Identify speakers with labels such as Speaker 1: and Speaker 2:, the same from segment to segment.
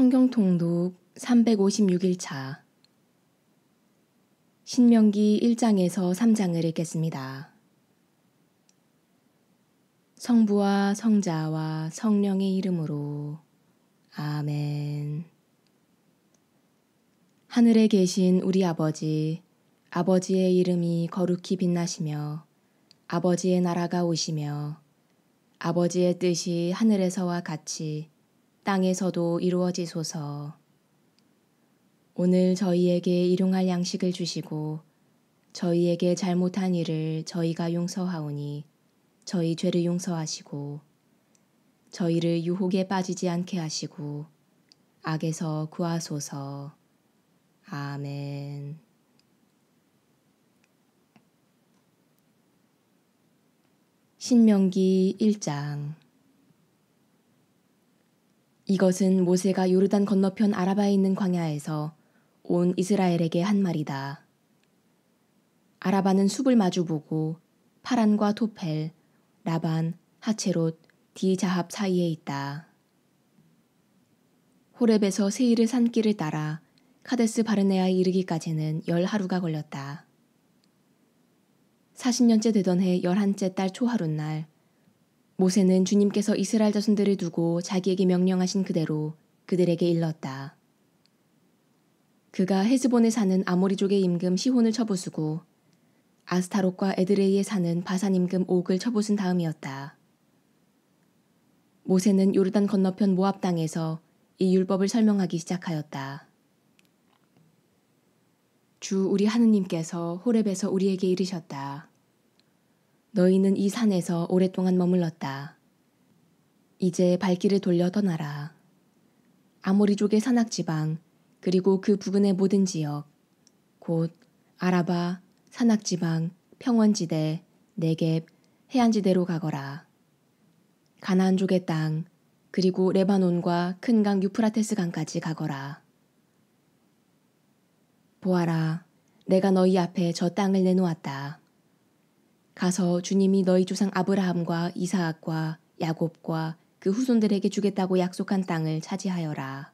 Speaker 1: 성경 통독 356일차 신명기 1장에서 3장을 읽겠습니다. 성부와 성자와 성령의 이름으로 아멘. 하늘에 계신 우리 아버지, 아버지의 이름이 거룩히 빛나시며 아버지의 나라가 오시며 아버지의 뜻이 하늘에서와 같이 땅에서도 이루어지소서. 오늘 저희에게 일용할 양식을 주시고 저희에게 잘못한 일을 저희가 용서하오니 저희 죄를 용서하시고 저희를 유혹에 빠지지 않게 하시고 악에서 구하소서. 아멘. 신명기 1장. 이것은 모세가 요르단 건너편 아라바에 있는 광야에서 온 이스라엘에게 한 말이다. 아라바는 숲을 마주보고 파란과 토펠, 라반, 하체롯, 디자합 사이에 있다. 호렙에서 세일의 산길을 따라 카데스 바르네아에 이르기까지는 10하루가 걸렸다. 40년째 되던 해 11째 달 초하룻날 모세는 주님께서 이스라엘 자손들을 두고 자기에게 명령하신 그대로 그들에게 일렀다. 그가 헤스본에 사는 아모리족의 임금 시혼을 쳐부수고 아스타롯과 에드레이에 사는 바산 임금 옥을 쳐부순 다음이었다. 모세는 요르단 건너편 모압 땅에서 이 율법을 설명하기 시작하였다. 주 우리 하느님께서 호렙에서 우리에게 이르셨다. 너희는 이 산에서 오랫동안 머물렀다. 이제 발길을 돌려 떠나라. 아모리족의 산악지방 그리고 그 부근의 모든 지역 곧 아라바, 산악지방, 평원지대, 네겝, 해안지대로 가거라. 가나안족의 땅 그리고 레바논과 큰 강 유프라테스 강까지 가거라. 보아라, 내가 너희 앞에 저 땅을 내놓았다. 가서 주님이 너희 조상 아브라함과 이사악과 야곱과 그 후손들에게 주겠다고 약속한 땅을 차지하여라.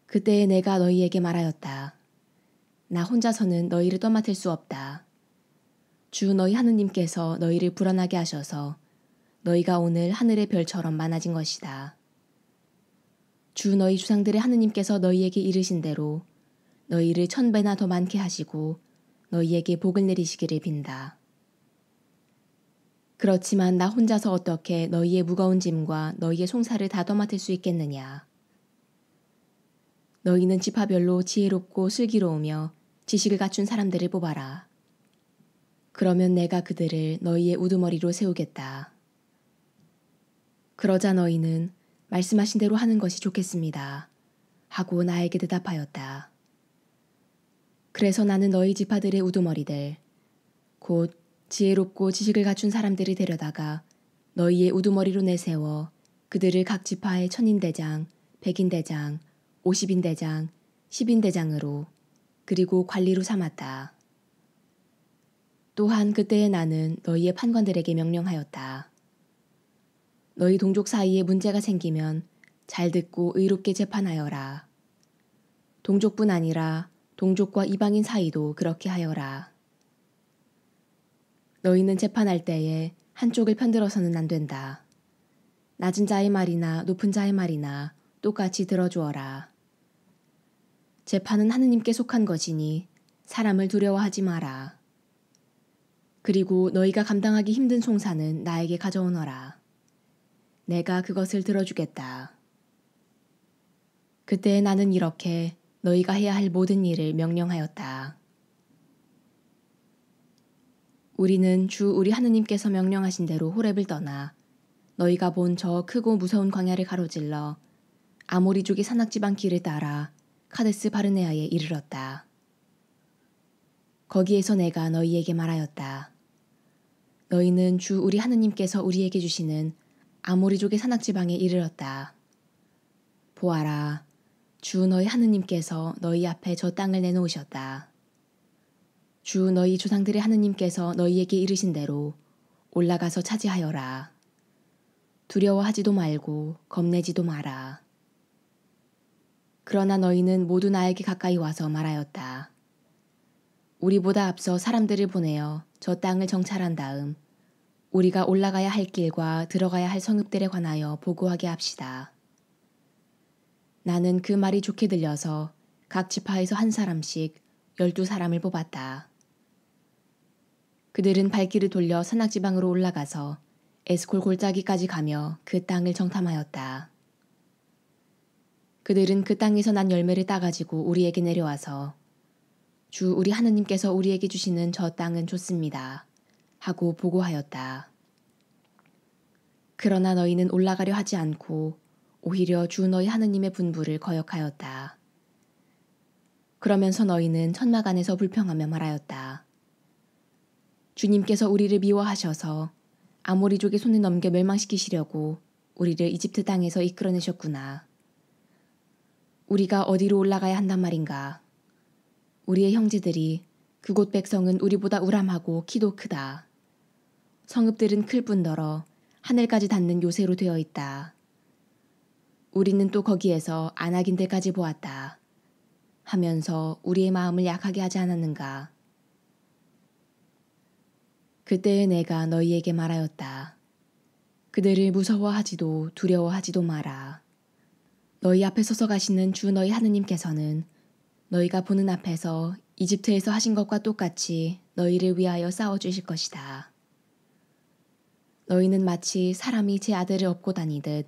Speaker 1: 그때에 내가 너희에게 말하였다. 나 혼자서는 너희를 떠맡을 수 없다. 주 너희 하느님께서 너희를 불안하게 하셔서 너희가 오늘 하늘의 별처럼 많아진 것이다. 주 너희 조상들의 하느님께서 너희에게 이르신 대로 너희를 1000배나 더 많게 하시고 너희에게 복을 내리시기를 빈다. 그렇지만 나 혼자서 어떻게 너희의 무거운 짐과 너희의 송사를 다 떠맡을 수 있겠느냐. 너희는 지파별로 지혜롭고 슬기로우며 지식을 갖춘 사람들을 뽑아라. 그러면 내가 그들을 너희의 우두머리로 세우겠다. 그러자 너희는 말씀하신 대로 하는 것이 좋겠습니다. 하고 나에게 대답하였다. 그래서 나는 너희 지파들의 우두머리들, 곧 지혜롭고 지식을 갖춘 사람들을 데려다가 너희의 우두머리로 내세워 그들을 각 지파의 1000인대장, 100인대장, 50인대장, 10인대장으로 그리고 관리로 삼았다. 또한 그때에 나는 너희의 판관들에게 명령하였다. 너희 동족 사이에 문제가 생기면 잘 듣고 의롭게 재판하여라. 동족뿐 아니라 동족과 이방인 사이도 그렇게 하여라. 너희는 재판할 때에 한쪽을 편들어서는 안 된다. 낮은 자의 말이나 높은 자의 말이나 똑같이 들어주어라. 재판은 하느님께 속한 것이니 사람을 두려워하지 마라. 그리고 너희가 감당하기 힘든 송사는 나에게 가져오너라. 내가 그것을 들어주겠다. 그때 나는 이렇게 너희가 해야 할 모든 일을 명령하였다. 우리는 주 우리 하느님께서 명령하신 대로 호렙을 떠나 너희가 본 저 크고 무서운 광야를 가로질러 아모리족의 산악지방 길을 따라 카데스 바르네아에 이르렀다. 거기에서 내가 너희에게 말하였다. 너희는 주 우리 하느님께서 우리에게 주시는 아모리족의 산악지방에 이르렀다. 보아라, 주 너희 하느님께서 너희 앞에 저 땅을 내놓으셨다. 주 너희 조상들의 하느님께서 너희에게 이르신 대로 올라가서 차지하여라. 두려워하지도 말고 겁내지도 마라. 그러나 너희는 모두 나에게 가까이 와서 말하였다. 우리보다 앞서 사람들을 보내어 저 땅을 정찰한 다음 우리가 올라가야 할 길과 들어가야 할 성읍들에 관하여 보고하게 합시다. 나는 그 말이 좋게 들려서 각 지파에서 한 사람씩 12사람을 뽑았다. 그들은 발길을 돌려 산악지방으로 올라가서 에스콜 골짜기까지 가며 그 땅을 정탐하였다. 그들은 그 땅에서 난 열매를 따가지고 우리에게 내려와서 주 우리 하느님께서 우리에게 주시는 저 땅은 좋습니다 하고 보고하였다. 그러나 너희는 올라가려 하지 않고 오히려 주 너희 하느님의 분부를 거역하였다. 그러면서 너희는 천막 안에서 불평하며 말하였다. 주님께서 우리를 미워하셔서 아모리족의 손에 넘겨 멸망시키시려고 우리를 이집트 땅에서 이끌어내셨구나. 우리가 어디로 올라가야 한단 말인가? 우리의 형제들이 그곳 백성은 우리보다 우람하고 키도 크다. 성읍들은 클 뿐더러 하늘까지 닿는 요새로 되어 있다. 우리는 또 거기에서 안악인들까지 보았다. 하면서 우리의 마음을 약하게 하지 않았는가? 그때에 내가 너희에게 말하였다. 그들을 무서워하지도 두려워하지도 마라. 너희 앞에 서서 가시는 주 너희 하느님께서는 너희가 보는 앞에서 이집트에서 하신 것과 똑같이 너희를 위하여 싸워주실 것이다. 너희는 마치 사람이 제 아들을 업고 다니듯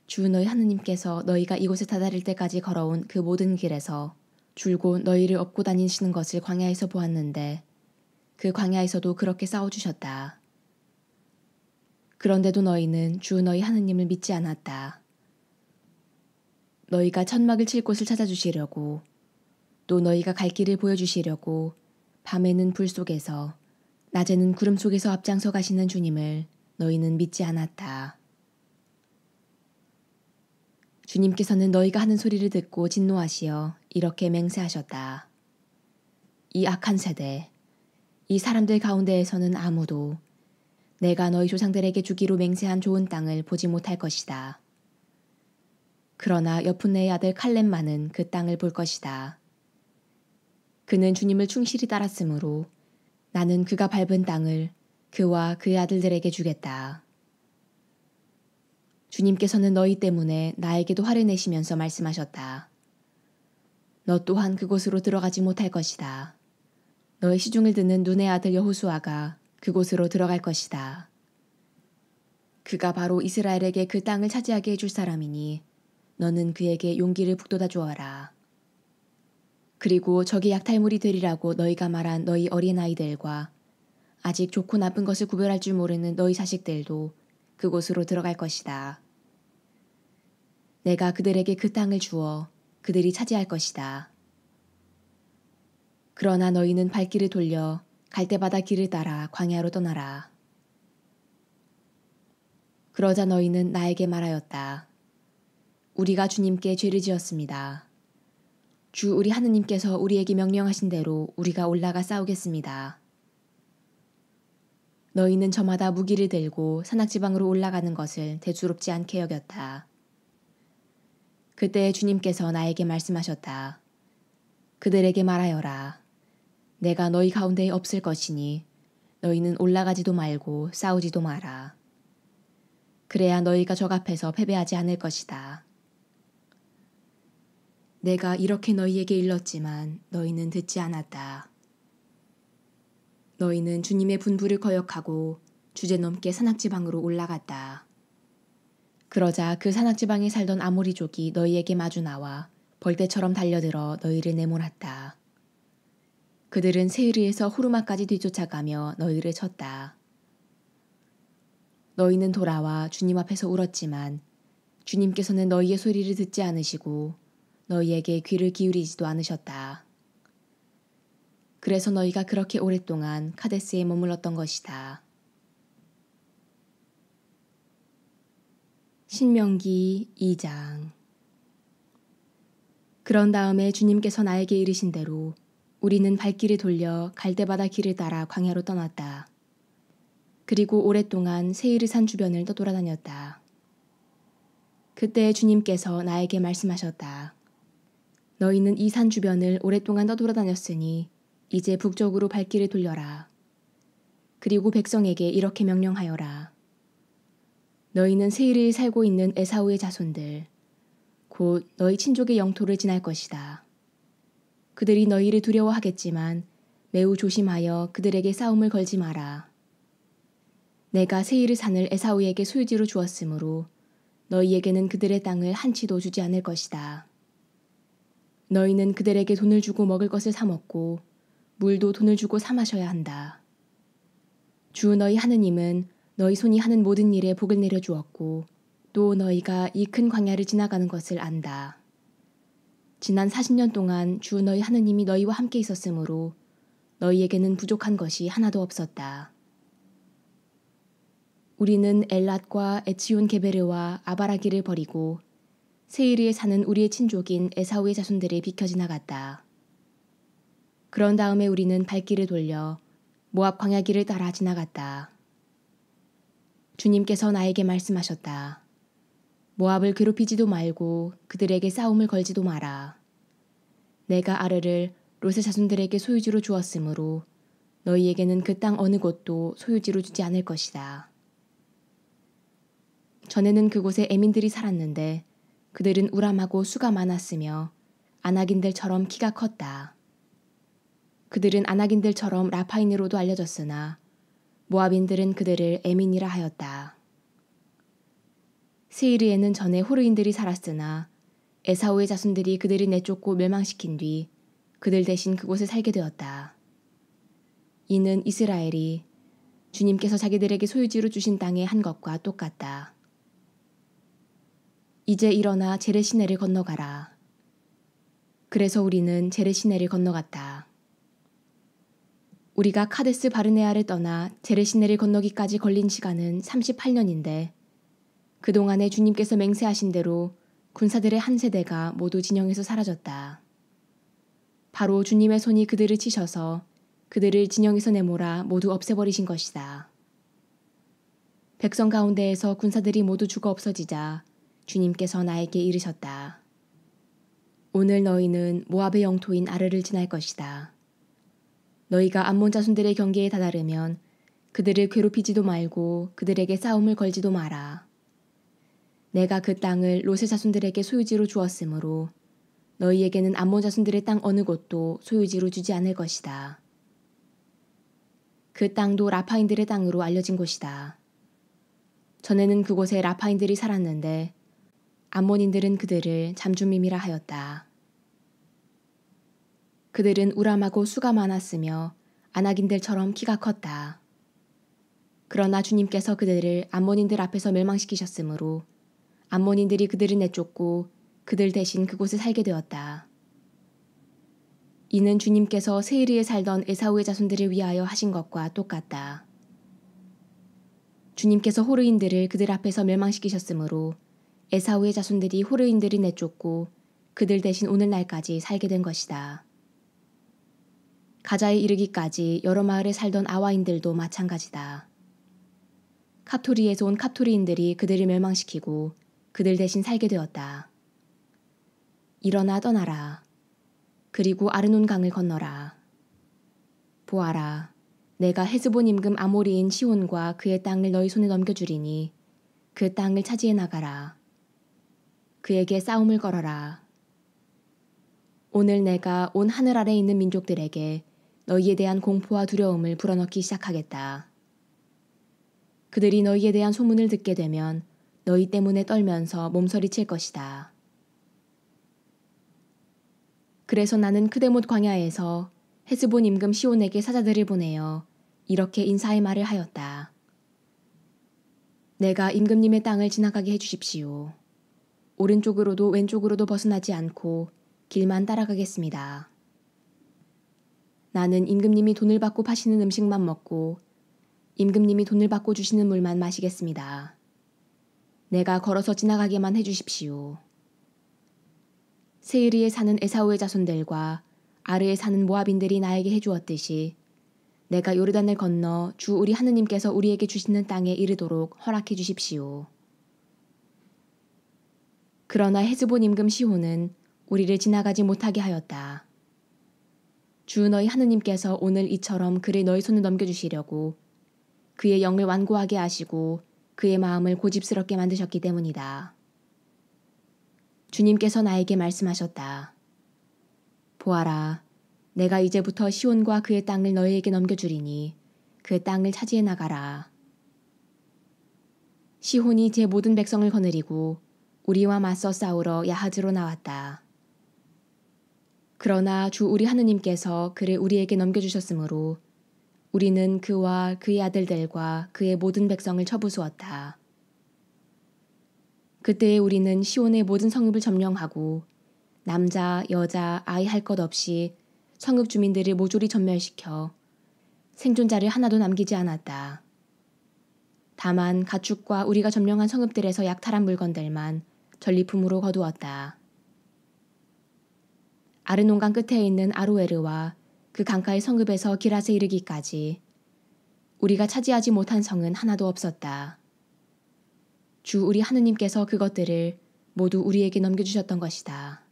Speaker 1: 주 너희 하느님께서 너희가 이곳에 다다를 때까지 걸어온 그 모든 길에서 줄곧 너희를 업고 다니시는 것을 광야에서 보았는데 그 광야에서도 그렇게 싸워주셨다. 그런데도 너희는 주 너희 하느님을 믿지 않았다. 너희가 천막을 칠 곳을 찾아주시려고 또 너희가 갈 길을 보여주시려고 밤에는 불 속에서 낮에는 구름 속에서 앞장서 가시는 주님을 너희는 믿지 않았다. 주님께서는 너희가 하는 소리를 듣고 진노하시어 이렇게 맹세하셨다. 이 악한 세대, 이 사람들 가운데에서는 아무도 내가 너희 조상들에게 주기로 맹세한 좋은 땅을 보지 못할 것이다. 그러나 여푼네의 아들 칼렙만은 그 땅을 볼 것이다. 그는 주님을 충실히 따랐으므로 나는 그가 밟은 땅을 그와 그의 아들들에게 주겠다. 주님께서는 너희 때문에 나에게도 화를 내시면서 말씀하셨다. 너 또한 그곳으로 들어가지 못할 것이다. 너의 시중을 듣는 눈의 아들 여호수아가 그곳으로 들어갈 것이다. 그가 바로 이스라엘에게 그 땅을 차지하게 해줄 사람이니 너는 그에게 용기를 북돋아 주어라. 그리고 적이 약탈물이 되리라고 너희가 말한 너희 어린아이들과 아직 좋고 나쁜 것을 구별할 줄 모르는 너희 자식들도 그곳으로 들어갈 것이다. 내가 그들에게 그 땅을 주어 그들이 차지할 것이다. 그러나 너희는 발길을 돌려 갈대바다 길을 따라 광야로 떠나라. 그러자 너희는 나에게 말하였다. 우리가 주님께 죄를 지었습니다. 주 우리 하느님께서 우리에게 명령하신 대로 우리가 올라가 싸우겠습니다. 너희는 저마다 무기를 들고 산악지방으로 올라가는 것을 대수롭지 않게 여겼다. 그때 주님께서 나에게 말씀하셨다. 그들에게 말하여라. 내가 너희 가운데에 없을 것이니 너희는 올라가지도 말고 싸우지도 마라. 그래야 너희가 적 앞에서 패배하지 않을 것이다. 내가 이렇게 너희에게 일렀지만 너희는 듣지 않았다. 너희는 주님의 분부를 거역하고 주제넘게 산악지방으로 올라갔다. 그러자 그 산악지방에 살던 아모리족이 너희에게 마주 나와 벌떼처럼 달려들어 너희를 내몰았다. 그들은 세이르에서 호르마까지 뒤쫓아가며 너희를 쳤다. 너희는 돌아와 주님 앞에서 울었지만 주님께서는 너희의 소리를 듣지 않으시고 너희에게 귀를 기울이지도 않으셨다. 그래서 너희가 그렇게 오랫동안 카데스에 머물렀던 것이다. 신명기 2장. 그런 다음에 주님께서 나에게 이르신 대로 우리는 발길을 돌려 갈대바다 길을 따라 광야로 떠났다. 그리고 오랫동안 세이르산 주변을 떠돌아다녔다. 그때 주님께서 나에게 말씀하셨다. 너희는 이 산 주변을 오랫동안 떠돌아다녔으니 이제 북쪽으로 발길을 돌려라. 그리고 백성에게 이렇게 명령하여라. 너희는 세일에 살고 있는 에사우의 자손들, 곧 너희 친족의 영토를 지날 것이다. 그들이 너희를 두려워하겠지만 매우 조심하여 그들에게 싸움을 걸지 마라. 내가 세일의 산을 에사우에게 소유지로 주었으므로 너희에게는 그들의 땅을 한치도 주지 않을 것이다. 너희는 그들에게 돈을 주고 먹을 것을 사 먹고 물도 돈을 주고 사 마셔야 한다. 주 너희 하느님은 너희 손이 하는 모든 일에 복을 내려주었고 또 너희가 이 큰 광야를 지나가는 것을 안다. 지난 40년 동안 주 너희 하느님이 너희와 함께 있었으므로 너희에게는 부족한 것이 하나도 없었다. 우리는 엘랏과 에치온 게베르와 아바라기를 버리고 세이르에 사는 우리의 친족인 에사우의 자손들을 비켜 지나갔다. 그런 다음에 우리는 발길을 돌려 모압 광야길을 따라 지나갔다. 주님께서 나에게 말씀하셨다. 모압을 괴롭히지도 말고 그들에게 싸움을 걸지도 마라. 내가 아르를 롯의 자손들에게 소유지로 주었으므로 너희에게는 그 땅 어느 곳도 소유지로 주지 않을 것이다. 전에는 그곳에 에민들이 살았는데 그들은 우람하고 수가 많았으며 아낙인들처럼 키가 컸다. 그들은 아낙인들처럼 라파인으로도 알려졌으나 모압인들은 그들을 에민이라 하였다. 세이르에는 전에 호르인들이 살았으나 에사우의 자손들이 그들을 내쫓고 멸망시킨 뒤 그들 대신 그곳에 살게 되었다. 이는 이스라엘이 주님께서 자기들에게 소유지로 주신 땅에 한 것과 똑같다. 이제 일어나 제레시네를 건너가라. 그래서 우리는 제레시네를 건너갔다. 우리가 카데스 바르네아를 떠나 제레시네를 건너기까지 걸린 시간은 38년인데 그동안에 주님께서 맹세하신 대로 군사들의 한 세대가 모두 진영에서 사라졌다. 바로 주님의 손이 그들을 치셔서 그들을 진영에서 내몰아 모두 없애버리신 것이다. 백성 가운데에서 군사들이 모두 죽어 없어지자 주님께서 나에게 이르셨다. 오늘 너희는 모압의 영토인 아르를 지날 것이다. 너희가 암몬 자손들의 경계에 다다르면 그들을 괴롭히지도 말고 그들에게 싸움을 걸지도 마라. 내가 그 땅을 롯의 자손들에게 소유지로 주었으므로 너희에게는 암몬 자손들의 땅 어느 곳도 소유지로 주지 않을 것이다. 그 땅도 라파인들의 땅으로 알려진 곳이다. 전에는 그곳에 라파인들이 살았는데 암몬인들은 그들을 잠잠임이라 하였다. 그들은 우람하고 수가 많았으며 아낙인들처럼 키가 컸다. 그러나 주님께서 그들을 암몬인들 앞에서 멸망시키셨으므로 암몬인들이 그들을 내쫓고 그들 대신 그곳에 살게 되었다. 이는 주님께서 세이르에 살던 에사우의 자손들을 위하여 하신 것과 똑같다. 주님께서 호르인들을 그들 앞에서 멸망시키셨으므로 에사우의 자손들이 호르인들을 내쫓고 그들 대신 오늘날까지 살게 된 것이다. 가자에 이르기까지 여러 마을에 살던 아와인들도 마찬가지다. 카토리에서 온 카토리인들이 그들을 멸망시키고 그들 대신 살게 되었다. 일어나 떠나라. 그리고 아르논 강을 건너라. 보아라. 내가 헤스본 임금 아모리인 시온과 그의 땅을 너희 손에 넘겨주리니 그 땅을 차지해 나가라. 그에게 싸움을 걸어라. 오늘 내가 온 하늘 아래 있는 민족들에게 너희에 대한 공포와 두려움을 불어넣기 시작하겠다. 그들이 너희에 대한 소문을 듣게 되면 너희 때문에 떨면서 몸서리칠 것이다. 그래서 나는 크데못 광야에서 헤스본 임금 시온에게 사자들을 보내어 이렇게 인사의 말을 하였다. 내가 임금님의 땅을 지나가게 해주십시오. 오른쪽으로도 왼쪽으로도 벗어나지 않고 길만 따라가겠습니다. 나는 임금님이 돈을 받고 파시는 음식만 먹고 임금님이 돈을 받고 주시는 물만 마시겠습니다. 내가 걸어서 지나가게만 해주십시오. 세이르에 사는 에사우의 자손들과 아르에 사는 모압인들이 나에게 해주었듯이 내가 요르단을 건너 주 우리 하느님께서 우리에게 주시는 땅에 이르도록 허락해 주십시오. 그러나 헤스본 임금 시혼은 우리를 지나가지 못하게 하였다. 주 너희 하느님께서 오늘 이처럼 그를 너희 손에 넘겨주시려고 그의 영을 완고하게 하시고 그의 마음을 고집스럽게 만드셨기 때문이다. 주님께서 나에게 말씀하셨다. 보아라, 내가 이제부터 시온과 그의 땅을 너희에게 넘겨주리니 그 땅을 차지해 나가라. 시혼이 제 모든 백성을 거느리고 우리와 맞서 싸우러 야하즈로 나왔다. 그러나 주 우리 하느님께서 그를 우리에게 넘겨주셨으므로 우리는 그와 그의 아들들과 그의 모든 백성을 쳐부수었다. 그때에 우리는 시온의 모든 성읍을 점령하고 남자, 여자, 아이 할 것 없이 성읍 주민들을 모조리 전멸시켜 생존자를 하나도 남기지 않았다. 다만 가축과 우리가 점령한 성읍들에서 약탈한 물건들만 전리품으로 거두었다. 아르논강 끝에 있는 아로에르와 그 강가의 성읍에서 기랏에 이르기까지 우리가 차지하지 못한 성은 하나도 없었다. 주 우리 하느님께서 그것들을 모두 우리에게 넘겨주셨던 것이다.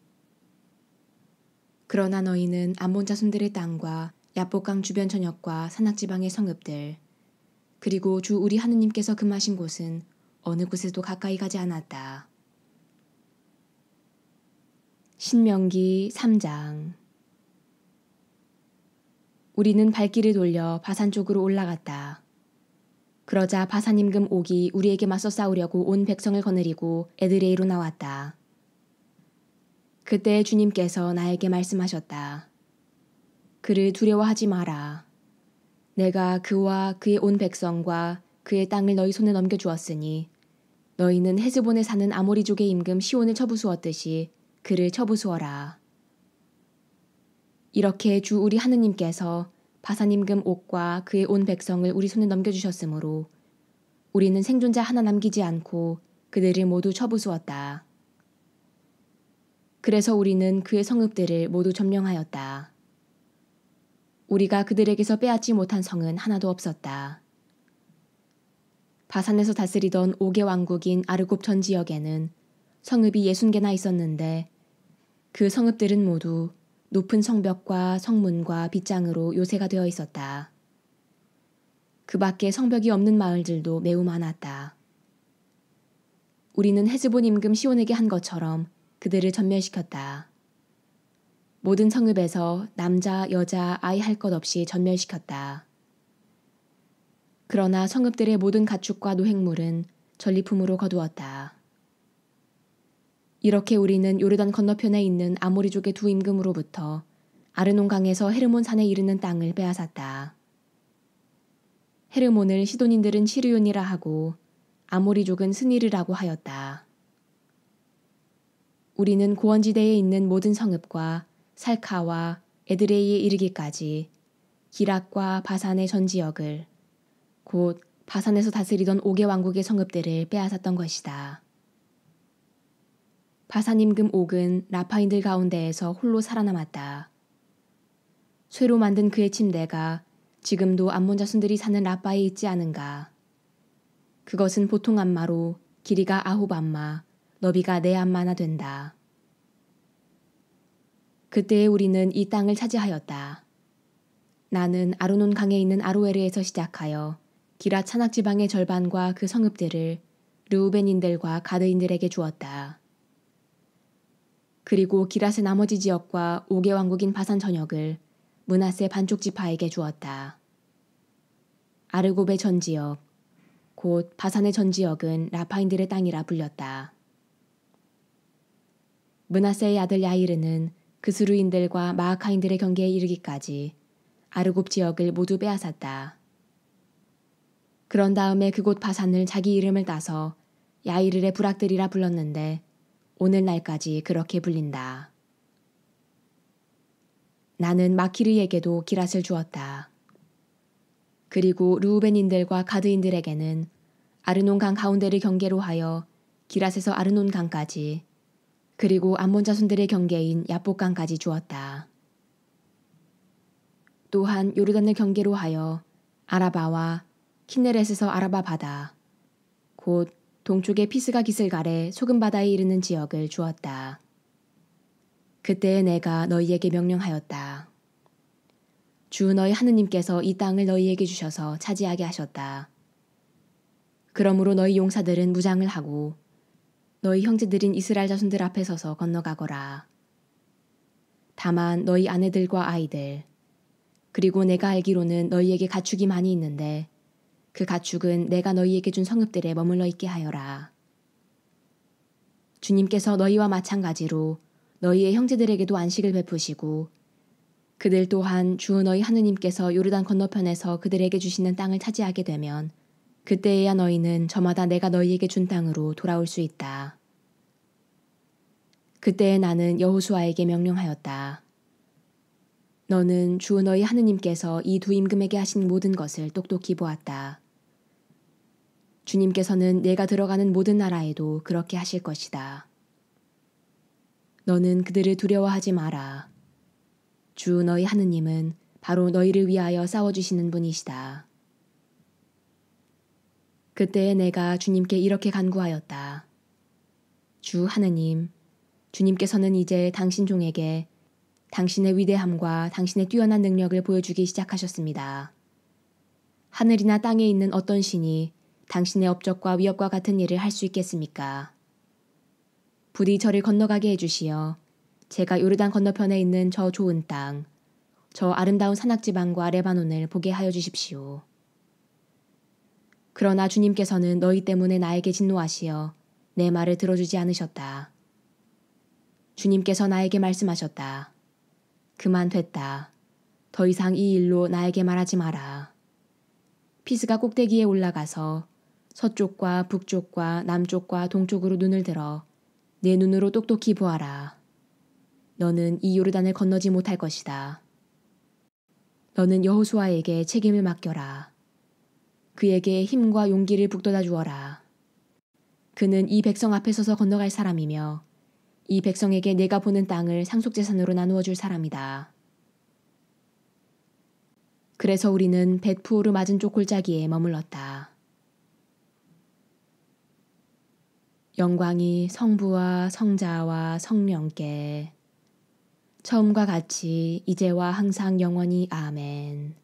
Speaker 1: 그러나 너희는 암몬 자손들의 땅과 야복강 주변 전역과 산악지방의 성읍들 그리고 주 우리 하느님께서 금하신 곳은 어느 곳에도 가까이 가지 않았다. 신명기 3장. 우리는 발길을 돌려 바산 쪽으로 올라갔다. 그러자 바산 임금 옥이 우리에게 맞서 싸우려고 온 백성을 거느리고 에드레이로 나왔다. 그때 주님께서 나에게 말씀하셨다. 그를 두려워하지 마라. 내가 그와 그의 온 백성과 그의 땅을 너희 손에 넘겨주었으니 너희는 헤스본에 사는 아모리족의 임금 시온을 쳐부수었듯이 그를 쳐부수어라. 이렇게 주 우리 하느님께서 바산 임금 옥과 그의 온 백성을 우리 손에 넘겨주셨으므로 우리는 생존자 하나 남기지 않고 그들을 모두 쳐부수었다. 그래서 우리는 그의 성읍들을 모두 점령하였다. 우리가 그들에게서 빼앗지 못한 성은 하나도 없었다. 바산에서 다스리던 옥의 왕국인 아르곱 전 지역에는 성읍이 60개나 있었는데 그 성읍들은 모두 높은 성벽과 성문과 빗장으로 요새가 되어 있었다. 그 밖에 성벽이 없는 마을들도 매우 많았다. 우리는 헤스본 임금 시온에게 한 것처럼 그들을 전멸시켰다. 모든 성읍에서 남자, 여자, 아이 할 것 없이 전멸시켰다. 그러나 성읍들의 모든 가축과 노획물은 전리품으로 거두었다. 이렇게 우리는 요르단 건너편에 있는 아모리족의 두 임금으로부터 아르논 강에서 헤르몬 산에 이르는 땅을 빼앗았다. 헤르몬을 시돈인들은 시르온이라 하고 아모리족은 스니르라고 하였다. 우리는 고원지대에 있는 모든 성읍과 살카와 에드레이에 이르기까지 기랏과 바산의 전 지역을 곧 바산에서 다스리던 옥의 왕국의 성읍들을 빼앗았던 것이다. 바산 임금 옥은 라파인들 가운데에서 홀로 살아남았다. 쇠로 만든 그의 침대가 지금도 암몬 자손들이 사는 라파에 있지 않은가. 그것은 보통 암마로 길이가 9암마, 너비가 4암마나 된다. 그때에 우리는 이 땅을 차지하였다. 나는 아르논 강에 있는 아로에르에서 시작하여 기랏 산악 지방의 절반과 그 성읍들을 르우벤인들과 가드인들에게 주었다. 그리고 기랏의 나머지 지역과 옥의 왕국인 바산 전역을 므낫세 반쪽 지파에게 주었다. 아르곱의 전 지역, 곧 바산의 전 지역은 라파인들의 땅이라 불렸다. 므낫세의 아들 야이르는 그스루인들과 마아카인들의 경계에 이르기까지 아르곱 지역을 모두 빼앗았다. 그런 다음에 그곳 바산을 자기 이름을 따서 야이르의 부락들이라 불렀는데 오늘날까지 그렇게 불린다. 나는 마키르에게도 기랏을 주었다. 그리고 르우벤인들과 가드인들에게는 아르논 강 가운데를 경계로 하여 기랏에서 아르논 강까지 그리고 암몬 자손들의 경계인 야복강까지 주었다. 또한 요르단을 경계로 하여 아라바와 키네렛에서 아라바 바다 곧 동쪽의 피스가 기슬갈에 소금바다에 이르는 지역을 주었다. 그때에 내가 너희에게 명령하였다. 주 너희 하느님께서 이 땅을 너희에게 주셔서 차지하게 하셨다. 그러므로 너희 용사들은 무장을 하고 너희 형제들인 이스라엘 자손들 앞에 서서 건너가거라. 다만 너희 아내들과 아이들 그리고 내가 알기로는 너희에게 가축이 많이 있는데 그 가축은 내가 너희에게 준 성읍들에 머물러 있게 하여라. 주님께서 너희와 마찬가지로 너희의 형제들에게도 안식을 베푸시고 그들 또한 주 너희 하느님께서 요르단 건너편에서 그들에게 주시는 땅을 차지하게 되면 그때에야 너희는 저마다 내가 너희에게 준 땅으로 돌아올 수 있다. 그때에 나는 여호수아에게 명령하였다. 너는 주 너희 하느님께서 이 두 임금에게 하신 모든 것을 똑똑히 보았다. 주님께서는 내가 들어가는 모든 나라에도 그렇게 하실 것이다. 너는 그들을 두려워하지 마라. 주 너희 하느님은 바로 너희를 위하여 싸워주시는 분이시다. 그때에 내가 주님께 이렇게 간구하였다. 주 하느님, 주님께서는 이제 당신 종에게 당신의 위대함과 당신의 뛰어난 능력을 보여주기 시작하셨습니다. 하늘이나 땅에 있는 어떤 신이 당신의 업적과 위협과 같은 일을 할 수 있겠습니까? 부디 저를 건너가게 해주시어 제가 요르단 건너편에 있는 저 좋은 땅, 저 아름다운 산악지방과 레바논을 보게 하여 주십시오. 그러나 주님께서는 너희 때문에 나에게 진노하시어 내 말을 들어주지 않으셨다. 주님께서 나에게 말씀하셨다. 그만 됐다. 더 이상 이 일로 나에게 말하지 마라. 피스가 꼭대기에 올라가서 서쪽과 북쪽과 남쪽과 동쪽으로 눈을 들어 내 눈으로 똑똑히 보아라. 너는 이 요르단을 건너지 못할 것이다. 너는 여호수아에게 책임을 맡겨라. 그에게 힘과 용기를 북돋아 주어라. 그는 이 백성 앞에 서서 건너갈 사람이며 이 백성에게 내가 보는 땅을 상속재산으로 나누어 줄 사람이다. 그래서 우리는 벳푸오르 맞은쪽 골짜기에 머물렀다. 영광이 성부와 성자와 성령께 처음과 같이 이제와 항상 영원히 아멘.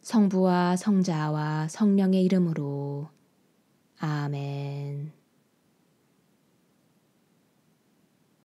Speaker 1: 성부와 성자와 성령의 이름으로 아멘.